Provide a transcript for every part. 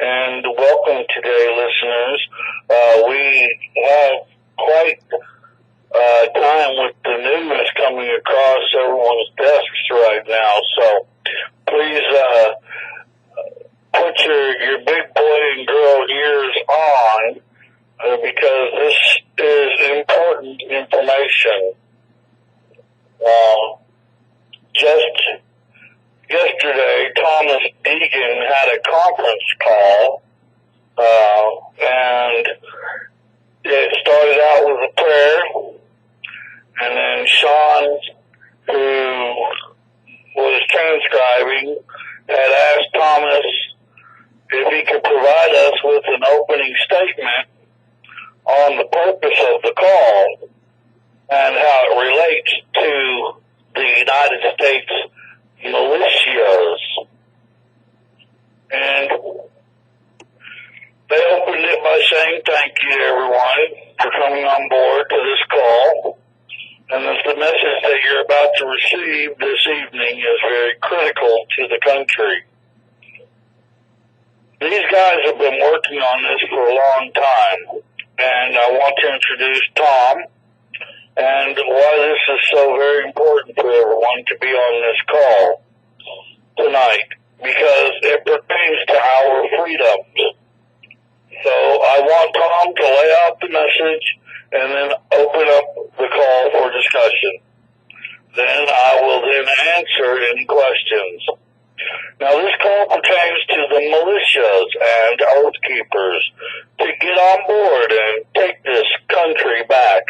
and welcome today, listeners. We have quite time with the news coming across everyone's desks right now, so please put your big boy and girl ears on because this is important information. Just yesterday, Thomas Deegan had a conference call, and it started out with a prayer, and then Sean, who was transcribing, had asked Thomas if he could provide us with an opening statement on the purpose of the call and how it relates to the United States militias. And they opened it by saying thank you to everyone for coming on board to this call. And the message that you're about to receive this evening is very critical to the country. These guys have been working on this for a long time. And I want to introduce Tom and why this is so very important for everyone to be on this call tonight, because it pertains to our freedoms. So I want Tom to lay out the message and then open up the call for discussion. Then I will then answer any questions. Now this call pertains to the militias and oath keepers to get on board and take this country back.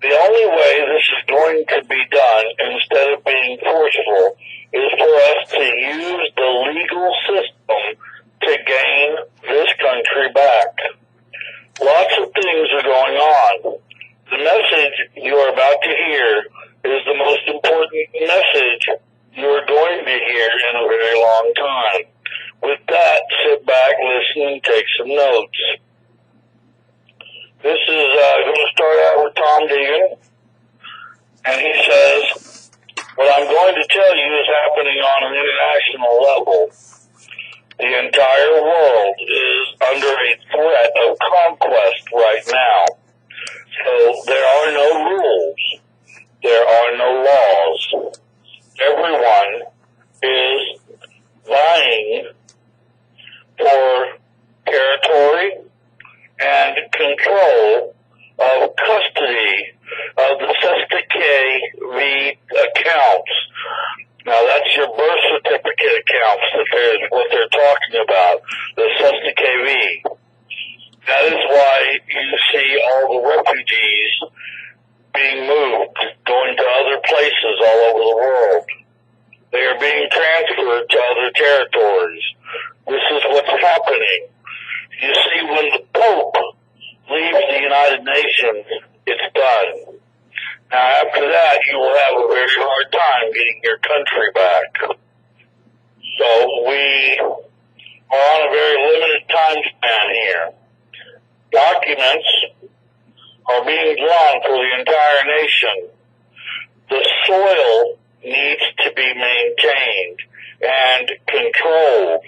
The only way this is going to be done, instead of being forceful, is for us to use the legal system to gain this country back. Lots of things are going on. The message you are about to hear is the most important message you are going to hear in a very long time. With that, sit back, listen, and take some notes. This is going to start out with Tom Deegan, and he says, what I'm going to tell you is happening on an international level. The entire world is under a threat of conquest right now. So there are no rules. There are no laws. Everyone is vying for territory and control of custody of the SSKV accounts. Now that's your birth certificate accounts that what they're talking about, the SSKV. That is why you see all the refugees being moved, going to other places all over the world. They are being transferred to other territories. This is what's happening. You see, when the Pope leaves the United Nations, it's done. Now, after that, you will have a very hard time getting your country back. So we are on a very limited time span here. Documents are being drawn for the entire nation. The soil needs to be maintained and controlled.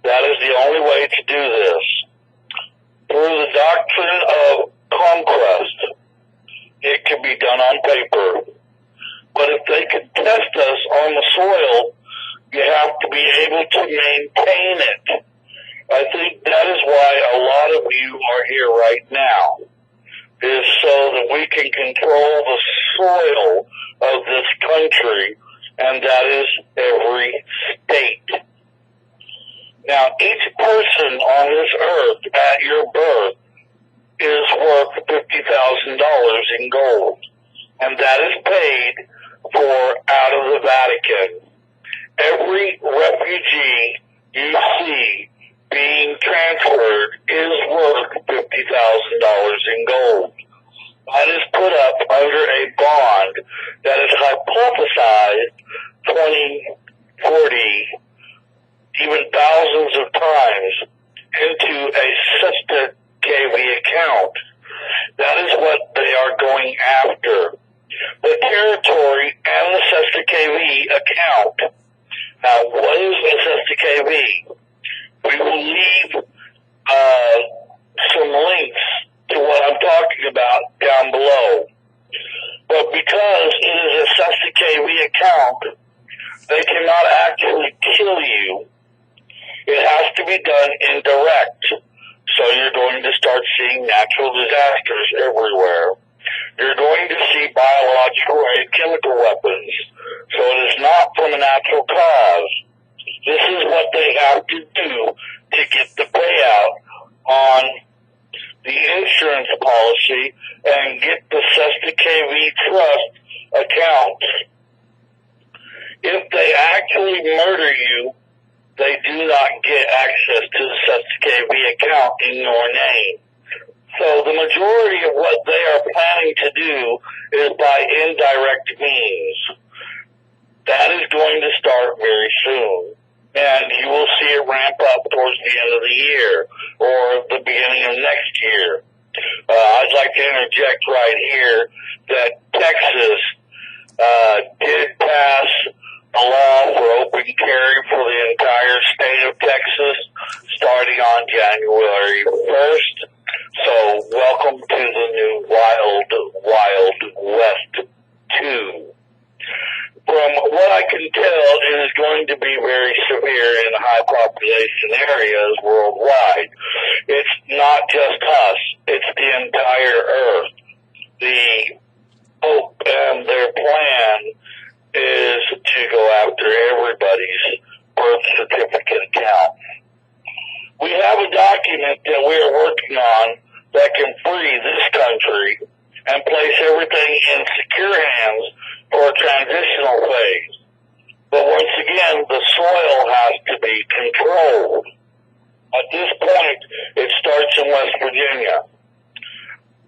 That is the only way to do this. Through the doctrine of conquest, it can be done on paper. But if they could test us on the soil, you have to be able to maintain it. I think that is why a lot of you are here right now, is so that we can control the soil of this country, and that is every state. Now, each person on this earth at your birth is worth $50,000 in gold, and that is paid for out of the Vatican. Every refugee you see being transferred is worth $50,000 in gold. That is put up under a bond that is hypothesized 20, 40, even thousands of times into a sister KV account. That is what they are going after. The territory and the Sesta KV account. Now, what is the Sesta KV? We will leave be done indirect. So you're going to start seeing natural disasters everywhere. You're going to see biological and chemical weapons. So it is not from a natural cause. This is what they have to do to get the payout on the insurance policy and get the Cesta KV trust accounts. If they actually murder you, they do not get access to the Cesta KV account in your name. So the majority of what they are planning to do is by indirect means. That is going to start very soon. And you will see it ramp up towards the end of the year or the beginning of next year. I'd like to interject right here that Texas did pass a law for open carry for the entire state of Texas starting on January 1st. So welcome to the new Wild West 2. From what I can tell, it is going to be very severe in high population areas worldwide. It's not just us, it's the entire earth. The hope and their plan is to go after everybody's birth certificate account. We have a document that we are working on that can free this country and place everything in secure hands for a transitional phase. But once again, the soil has to be controlled. At this point, it starts in West Virginia.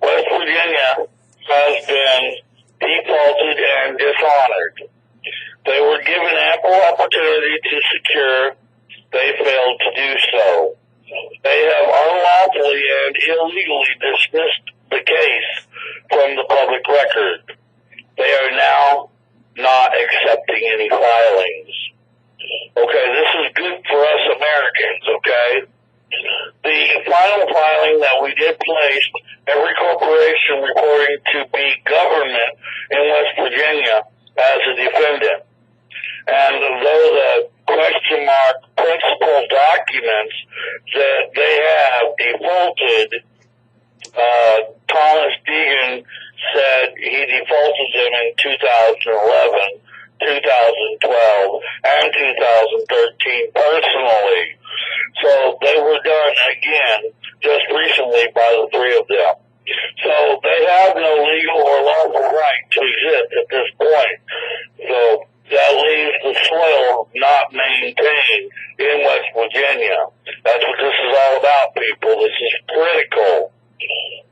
West Virginia has been defaulted and dishonored. They were given ample opportunity to secure. They failed to do so. They have unlawfully and illegally dismissed the case from the public record. They are now not accepting any filings. Okay, this is good for us Americans, okay? The final filing that we did place, every corporation reporting to be government in West Virginia as a defendant. And though the question mark principal documents that they have defaulted, Thomas Deegan said he defaulted them in 2011, 2012, and 2013 personally. So they were done again just recently by the three of them. So they have no legal or lawful right to exist at this point. So that leaves the soil not maintained in West Virginia. That's what this is all about, people. This is critical.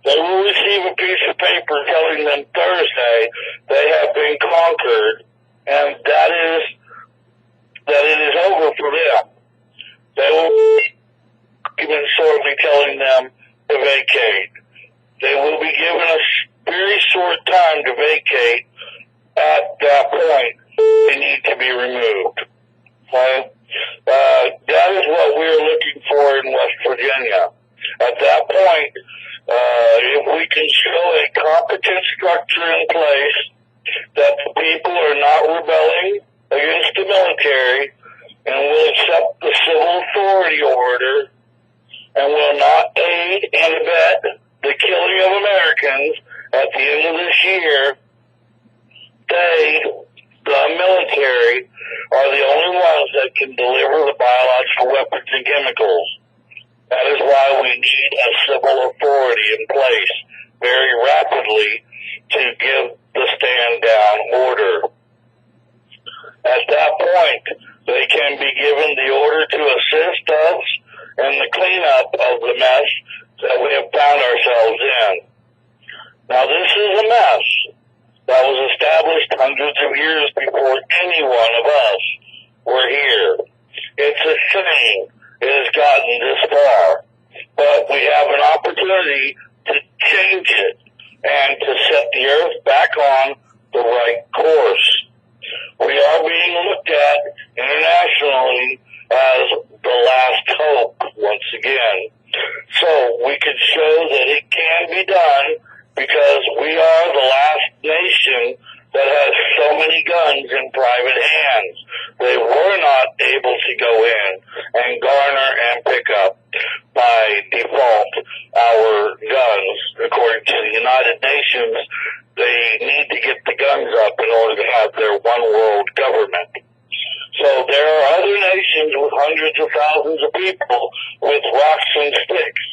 They will receive a piece of paper telling them Thursday they have been conquered, and that it is over for them. They will be shortly telling them to vacate. They will be given a very short time to vacate. At that point, they need to be removed. Okay? That is what we're looking for in West Virginia. At that point, if we can show a competent structure in place that the people are not rebelling against the military and will accept the civil authority order and will not aid and abet the killing of Americans at the end of this year, they, the military, are the only ones that can deliver the biological weapons and chemicals. That is why we need a civil authority in place very rapidly to give the stand-down order. At that point, they can be given the order to assist us in the cleanup of the mess that we have found ourselves in. Now, this is a mess that was established hundreds of years before any one of us were here. It's a shame it has gotten this far, but we have an opportunity to change it and to set the earth back on the right course. We are being looked at internationally as the last hope once again. So we could show that it can be done because we are the last nation that has so many guns in private hands. They were not able to go in and garner and pick hundreds of thousands of people with rocks and sticks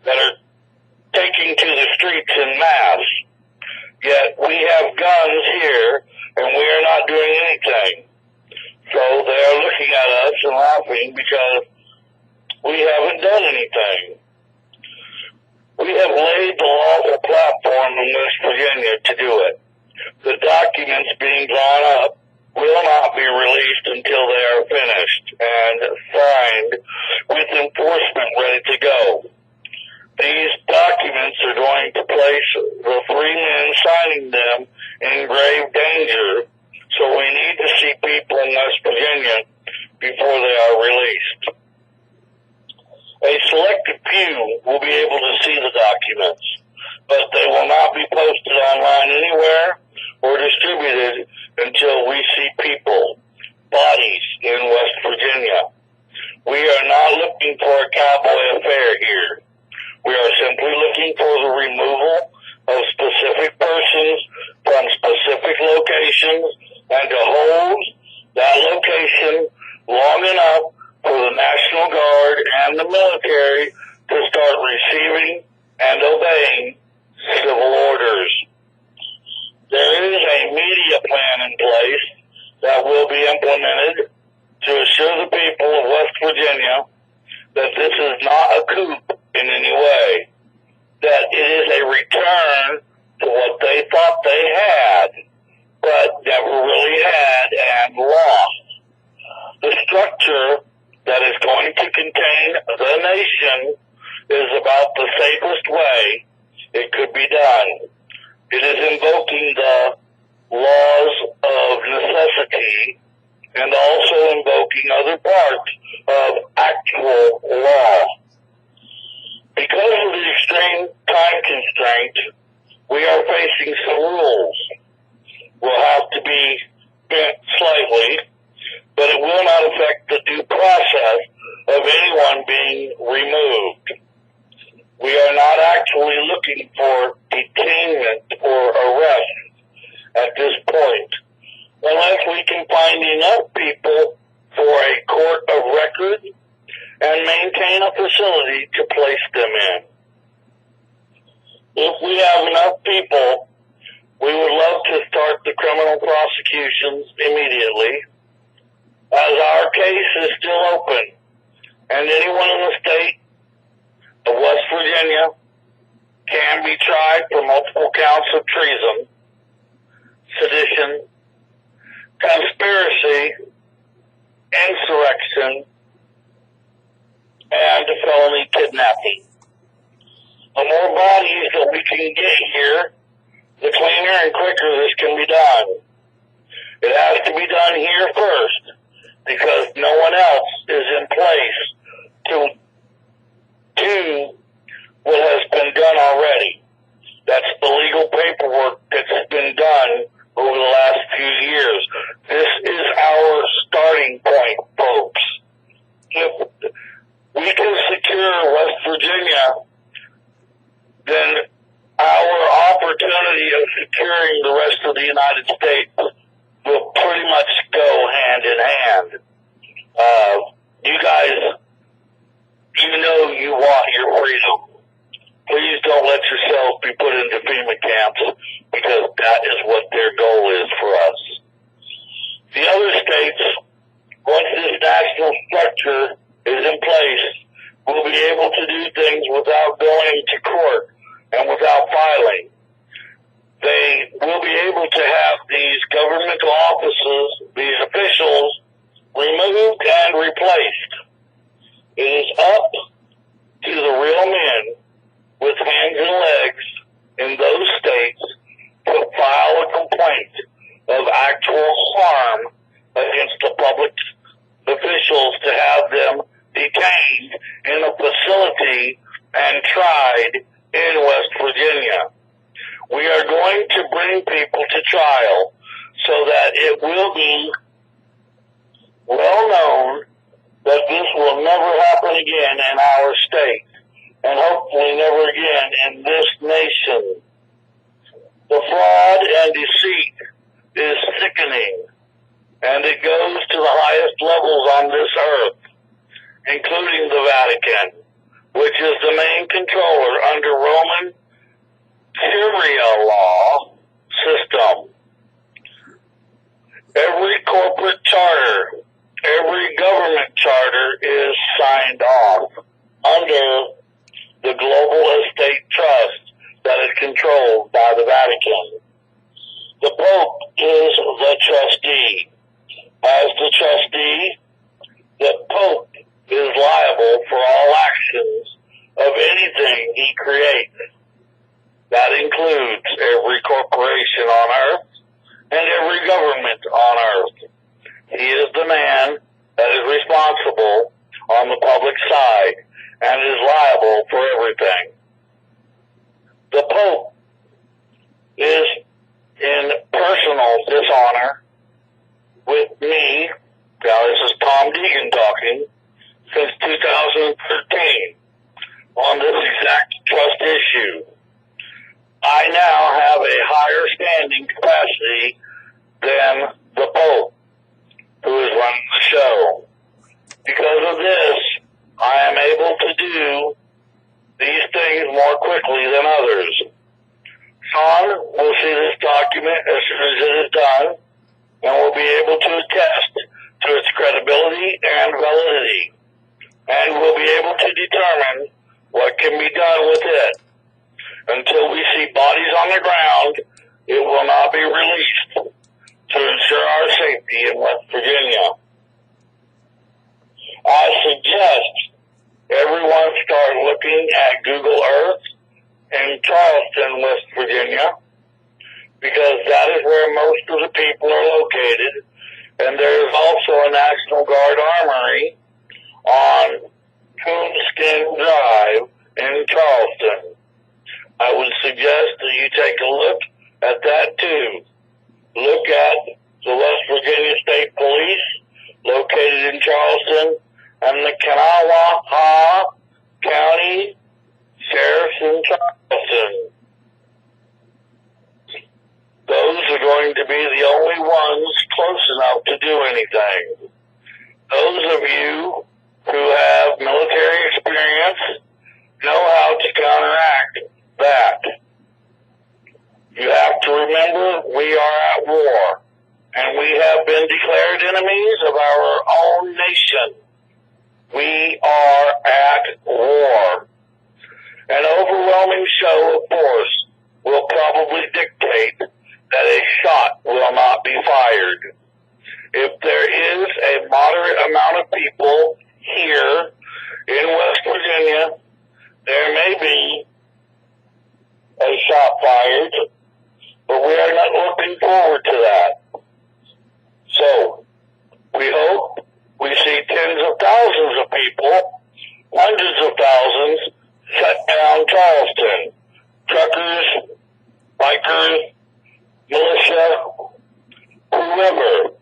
that are taking to the streets in mass. Yet we have guns here, and we are not doing anything. So they are looking at us and laughing because we haven't done anything. We have laid the lawful platform in West Virginia to do it. The documents being drawn up will not be released until they are finished and signed with enforcement ready to go. These documents are going to place the three men signing them in grave danger, so we need to see people in West Virginia before they are released. A selected few will be able to see the documents, but they will not be posted online anywhere or distributed until we see people, bodies in West Virginia. We are not looking for a cowboy affair here. We are simply looking for the removal of specific persons from specific locations and to hold that location long enough for the National Guard and the military to start receiving and obeying civil orders. There is a media plan in place that will be implemented to assure the people of West Virginia that this is not a coup in any way, that it is a return to what they thought they had, but never really had and lost. The structure that is going to contain the nation is about the safest way it could be done. It is invoking the laws of necessity and also invoking other parts of actual law. Because of the extreme time constraint, we are facing some rules. Will have to be bent slightly, but it will not affect the due process of anyone being removed. We are not actually looking for detainment or arrest at this point, unless we can find enough people for a court of record and maintain a facility to place them in. If we have enough people, we would love to start the criminal prosecutions immediately, as our case is still open, and anyone in the state of West Virginia can be tried for multiple counts of treason, sedition, conspiracy, insurrection, and felony kidnapping. The more bodies that we can get here, the cleaner and quicker this can be done. It has to be done here first, because no one else is in place to do what has been done already. That's the legal paperwork that's been done over the last few years. This is our starting point, folks. If we can secure West Virginia, then our opportunity of securing the rest of the United States will pretty much go hand in hand. You guys, you know you want your freedom. Please don't let yourselves be put into FEMA camps, because that is what their goal is for us. The other states, once this national structure is in place, will be able to do things without going to court and without filing. They will be able to have these governmental offices, these officials, removed and replaced. It is up to the real men with hands and legs in those states to file a complaint of actual harm against the public officials, to have them detained in a facility and tried in West Virginia. We are going to bring people to trial so that it will be well known that this will never happen again in our state, and hopefully never again in this nation. The fraud and deceit is sickening, and it goes to the highest levels on this earth. including the Vatican, which is the main controller under Roman Sharia law system. Every corporate charter, every government charter is signed off under the Global Estate Trust that is controlled by the Vatican. The Pope is the trustee. As the trustee, the Pope is liable for all actions of anything he creates. That includes every corporation on earth and every government on earth. He is the man that is responsible on the public side and is liable for everything. The Pope is in personal dishonor with me. Now, this is Tom Deegan talking, since 2013 on this exact trust issue. I now have a higher standing capacity than the Pope, who is running the show. Because of this, I am able to do these things more quickly than others. Sean will see this document as soon as it is done, and will be able to attest to its credibility and validity, and will be able to determine what can be done with it. Until we see bodies on the ground, it will not be released to ensure our safety in West Virginia. I suggest everyone start looking at Google Earth in Charleston, West Virginia, because that is where most of the people are located, and there is also a National Guard armory on Coonskin Drive in Charleston. I would suggest that you take a look at that too. Look at the West Virginia State Police located in Charleston and the Kanawha County Sheriff's in Charleston. Those are going to be the only ones close enough to do anything. Those of you who have military experience know how to counteract that. You have to remember we are at war, and we have been declared enemies of our own nation. We are at war. An overwhelming show of force will probably dictate that a shot will not be fired. If there is a moderate amount of people here in West Virginia, there may be a shot fired, but we are not looking forward to that. So, we hope we see tens of thousands of people, hundreds of thousands, shut down Charleston. Truckers, bikers, militia, whoever.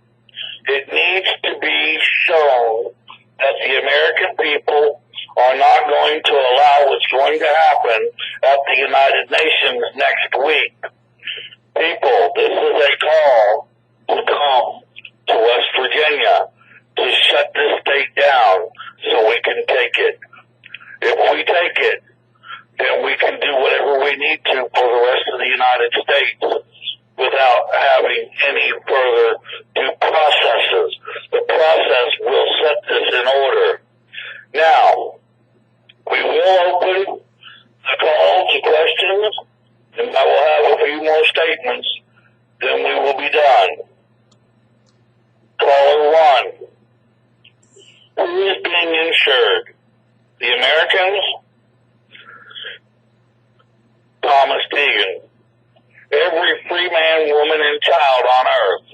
It needs to be shown that the American people are not going to allow what's going to happen at the United Nations next week. People, this is a call to come to West Virginia to shut this state down so we can take it. If we take it, then we can do whatever we need to for the rest of the United States without having any further due processes. The process will set this in order. Now, we will open the call to questions, and I will have a few more statements, then we will be done. Caller 1. Who is being insured? The Americans? Thomas Deegan. Every free man, woman, and child on earth.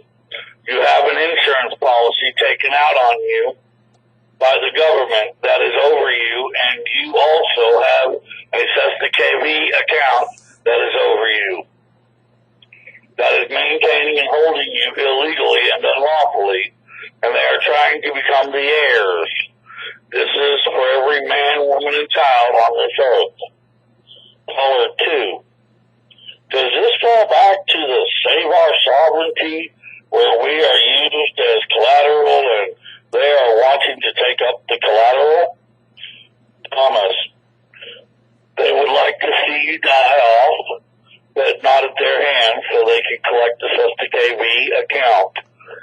You have an insurance policy taken out on you by the government that is over you, and you also have a Cessna KV account that is over you, that is maintaining and holding you illegally and unlawfully, and they are trying to become the heirs. This is for every man, woman, and child on this earth. Caller 2. Does this fall back to the Save Our Sovereignty, where we are used as collateral and They are wanting to take up the collateral. Thomas, they would like to see you die off, but not at their hands, so they can collect the SSKV account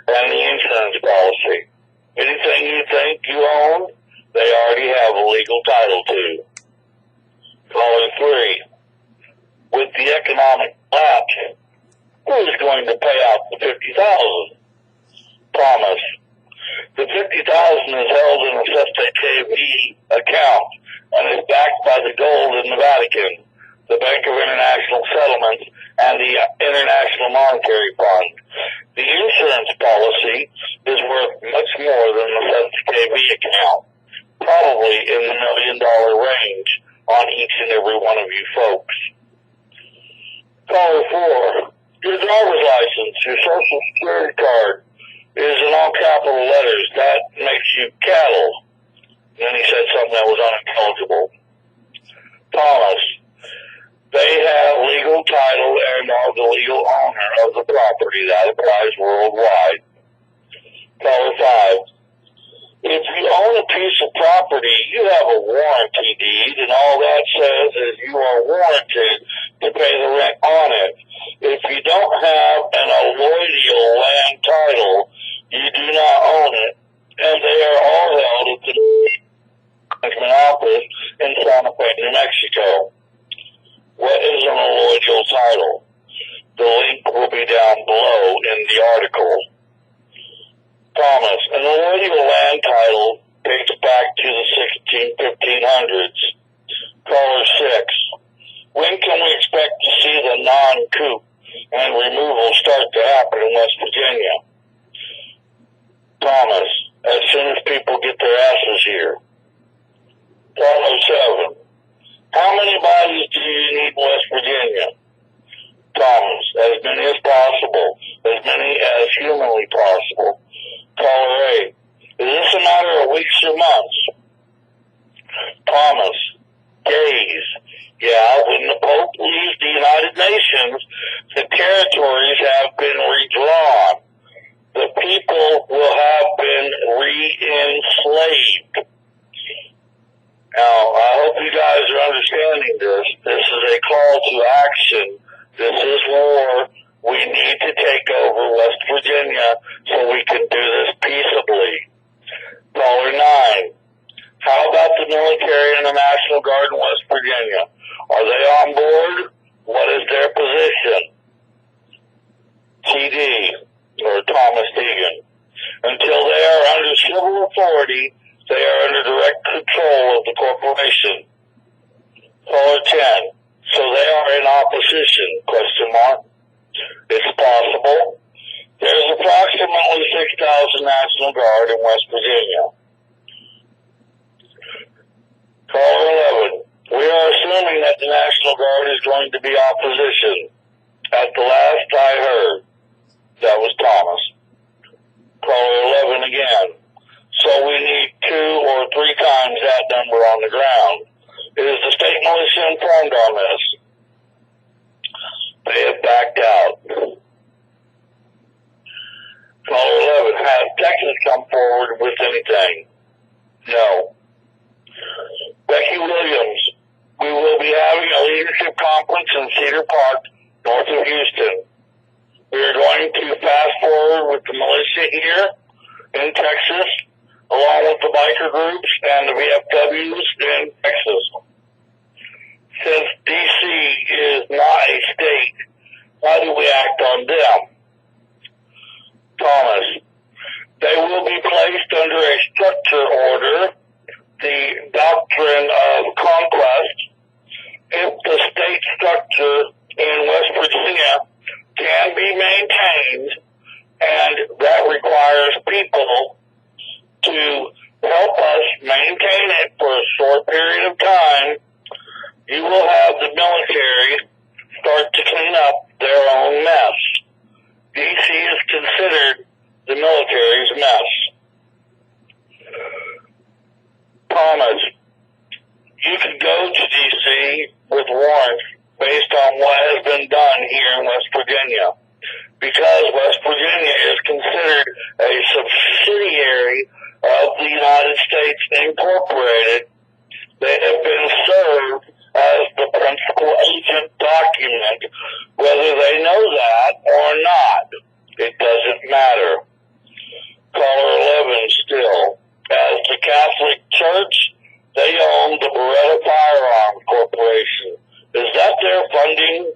and the insurance policy. Anything you think you own, they already have a legal title to. Caller 3. With the economic collapse, who's going to pay out the $50,000? Thomas, the $50,000 is held in a SSKV account and is backed by the gold in the Vatican, the Bank of International Settlements, and the International Monetary Fund. The insurance policy is worth much more than the SSKV account, probably in the $1 million range on each and every one of you folks. Caller 4, your driver's license, your social security card is in all capital letters. That makes you cattle. Then he said something that was unintelligible. Thomas, they have legal title and are the legal owner of the property. That applies worldwide. Caller 5, if you own a piece of property, you have a warranty deed, and all that says is you are warranted to pay the rent on it. If you don't have an alloidial land title, you do not own it, and they are all held at the management office in Santa Fe, New Mexico. What is an alloidial title? The link will be down below in the article. Thomas, an alloidial land title dates back to the 1500s. Caller 6, when can we expect to see the non-coup and removal start to happen in West Virginia? Thomas, as soon as people get their asses here. Caller 7, how many bodies do you need in West Virginia? Thomas, as many as possible, as many as humanly possible. Caller 8, is this a matter of weeks or months? Thomas, days. Yeah, when the Pope leaves the United Nations, the territories have been redrawn. The people will have been re-enslaved. Now, I hope you guys are understanding this. This is a call to action. This is war. We need to take over West Virginia so we can do this peaceably. Caller 9, how about the military and the National Guard in West Virginia? Are they on board? What is their position? TD, or Thomas Deegan. Until they are under civil authority, they are under direct control of the corporation. Caller 10, so they are in opposition, question mark. It's possible. There's approximately 6,000 National Guard in West Virginia. Caller 11, we are assuming that the National Guard is going to be opposition. At the last I heard, that was Thomas. Caller 11 again. So we need 2 or 3 times that number on the ground. Is the state militia informed on this? They have backed out. Caller 11, has Texas come forward with anything? No. Becky Williams, we will be having a leadership conference in Cedar Park, north of Houston. We are going to fast forward with the militia here in Texas, along with the biker groups and the VFWs in Texas. Since D.C. is not a state, how do we act on them? Thomas, they will be placed under a structure order, the doctrine of conquest. If the state structure in West Virginia can be maintained, and that requires people to help us maintain it for a short period of time, you will have the military start to clean up their own mess. D.C. is considered the military's mess. Thomas, you can go to D.C. with warrants based on what has been done here in West Virginia. Because West Virginia is considered a subsidiary States Incorporated, they have been served as the principal agent document, whether they know that or not. It doesn't matter. Caller 11 still. As the Catholic Church, they own the Beretta Firearms Corporation. Is that their funding?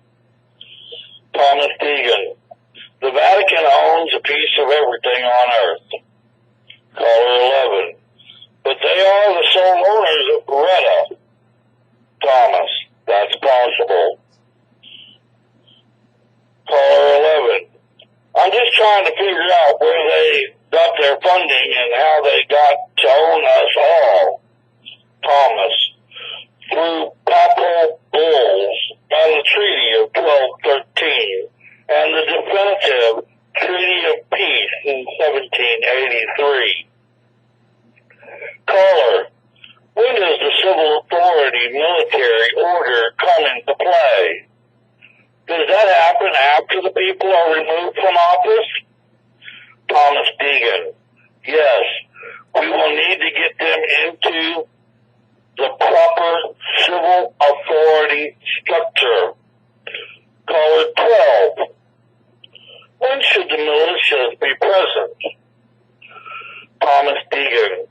Thomas Deegan. The Vatican owns a piece of everything on earth. Caller 11. But they are the sole owners of Beretta. Thomas. That's possible. Caller 11. I'm just trying to figure out where they got their funding and how they got to own us all. Thomas. Through papal bulls and the Treaty of 1213 and the definitive Treaty of Peace in 1783. Caller, when does the civil authority military order come into play? Does that happen after the people are removed from office? Thomas Deegan. Yes, we will need to get them into the proper civil authority structure. Caller 12. When should the militias be present? Thomas Deegan.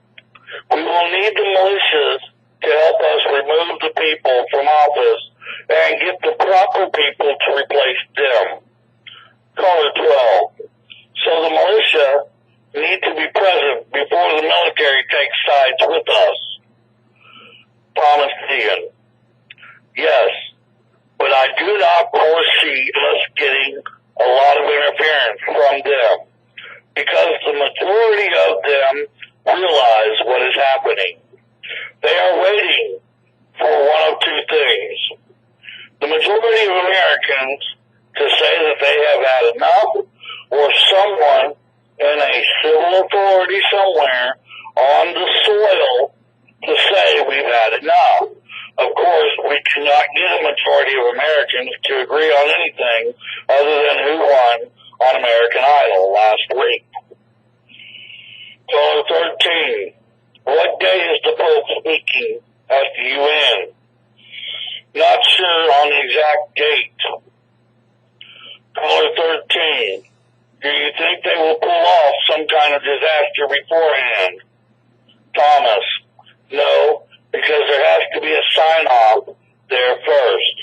We will need the militias to help us remove the people from office and get the proper people to replace them. Caller 12. So the militia need to be present before the military takes sides with us. Thomas Deegan. Yes, but I do not foresee us getting a lot of interference from them because the majority of them realize what is happening. They are waiting for one of two things. The majority of Americans to say that they have had enough, or someone in a civil authority somewhere on the soil to say we've had enough. Of course, we cannot get a majority of Americans to agree on anything other than who won on American Idol last week. Caller 13. What day is the Pope speaking at the UN? Not sure on the exact date. Caller 13. Do you think they will pull off some kind of disaster beforehand? Thomas. No, because there has to be a sign-off there first.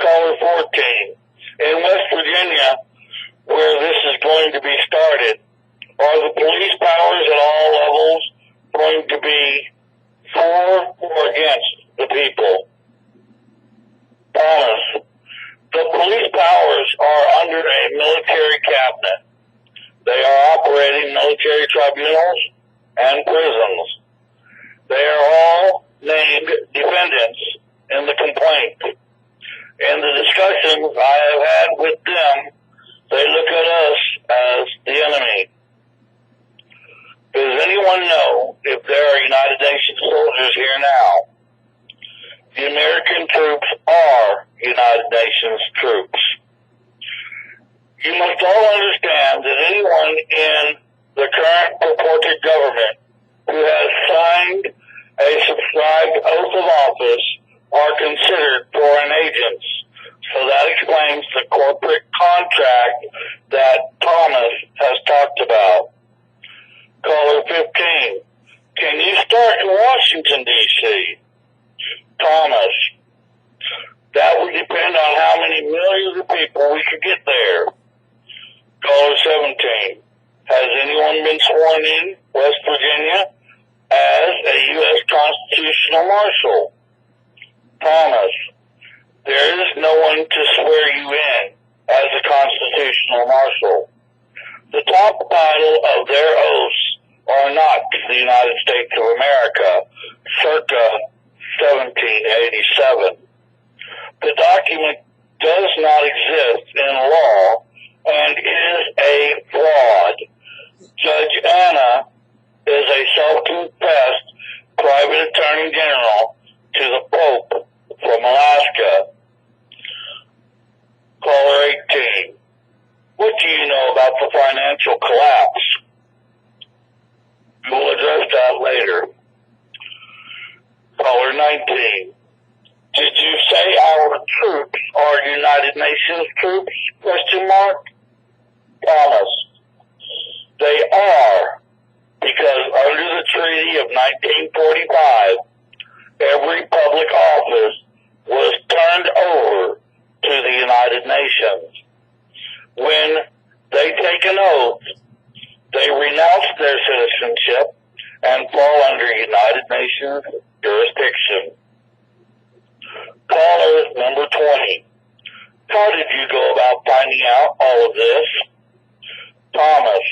Caller 14. In West Virginia, where this is going to be started, are the police powers at all levels going to be for or against the people? Thomas. The police powers are under a military cabinet. They are operating military tribunals and prisons. They are all named defendants in the complaint. In the discussions I have had with them, they look at us as the enemy. Does anyone know if there are United Nations soldiers here now? The American troops are United Nations troops. You must all understand that anyone in the current purported government who has signed a subscribed oath of office are considered foreign agents. So that explains the corporate contract that Thomas has talked about. Caller 15. Can you start in Washington, D.C.? Thomas. That would depend on how many millions of people we could get there. Caller 17. Has anyone been sworn in West Virginia as a U.S. constitutional marshal? Thomas. There is no one to swear you in as a constitutional marshal. The top title of their oaths are not the United States of America, circa 1787. The document does not exist in law and is a fraud. Judge Anna is a self-confessed private attorney general to the Pope from Alaska. Caller 18. What do you know about the financial collapse? We will address that later. Caller 19. Did you say our troops are United Nations troops? Question mark. Thomas. They are, because under the Treaty of 1945, every public office was turned over to the United Nations. When they take an oath, they renounce their citizenship and fall under United Nations jurisdiction. Caller number 20. How did you go about finding out all of this? Thomas.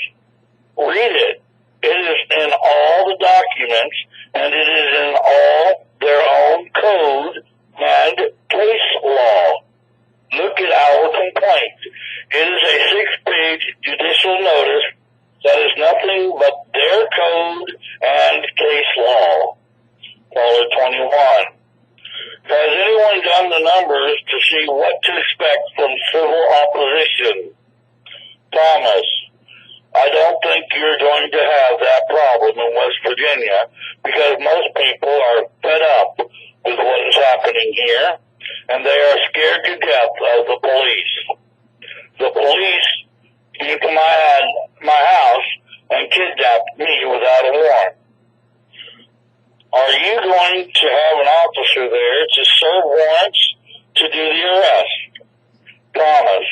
Read it. It is in all the documents, and it is in all their own code and case law. Look at our complaint. It is a 6-page judicial notice that is nothing but their code and case law. Caller 21. Has anyone done the numbers to see what to expect from civil opposition? Thomas. I don't think you're going to have that problem in West Virginia because most people are fed up with what is happening here, and they are scared to death of the police. The police came to my house and kidnapped me without a warrant. Are you going to have an officer there to serve warrants to do the arrest? Thomas.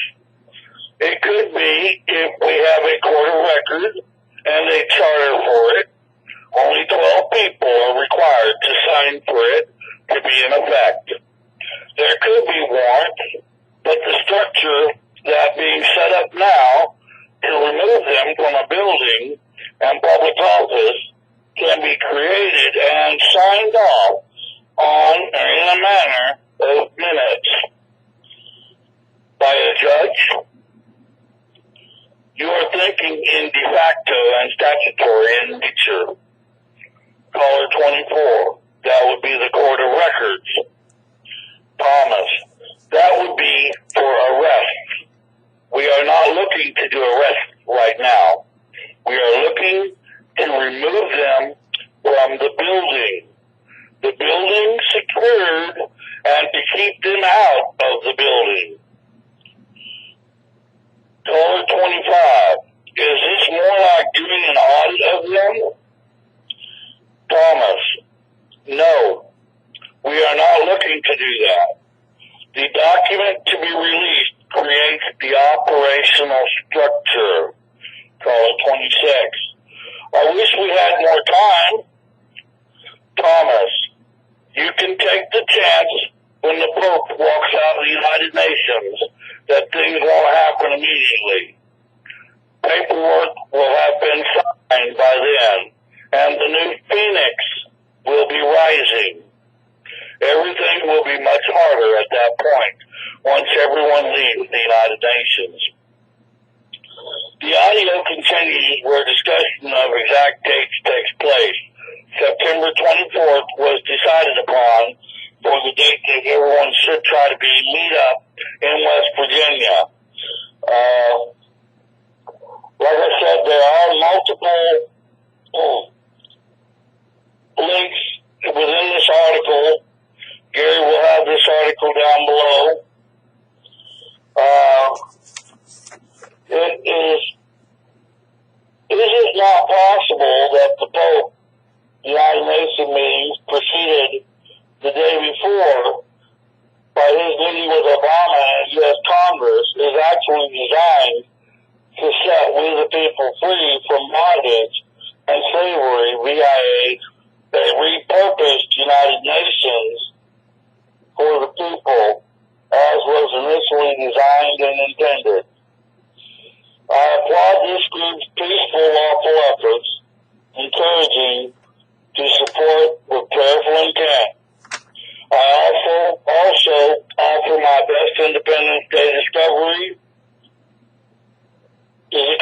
It could be if we have a court of record and a charter for it. Only 12 people are required to sign for it to be in effect. There could be warrants, but the structure that being set up now to remove them from a building and public office can be created and signed off on in a manner of minutes by a judge. You are thinking in de facto and statutory in nature. Caller 24. That would be the court of records. Thomas. That would be for arrest. We are not looking to do arrest right now. We are looking to remove them from the building. The building secured and to keep them out of the building. Caller 25. Is this more like doing an audit of them? Thomas. No. We are not looking to do that. The document to be released creates the operational structure. Caller 26. I wish we had more time. Thomas. You can take the chance when the Pope walks out of the United Nations that things won't happen immediately. Paperwork will have been signed by then, and the new Phoenix will be rising. Everything will be much harder at that point once everyone leaves the United Nations. The audio continues where discussion of exact dates takes place. September 24th was decided upon for the date that everyone should try to meet up in West Virginia. Like I said, there are multiple links within this article. Gary will have this article down below. It is not possible that the Pope, United Nations meetings proceeded the day before by his meeting with Obama and U.S. Congress is actually designed to set we the people free from bondage and slavery via a repurposed United Nations for the people as was initially designed and intended. I applaud this group's peaceful, lawful efforts, encouraging to support with prayerful intent. I also offer my best Independence Day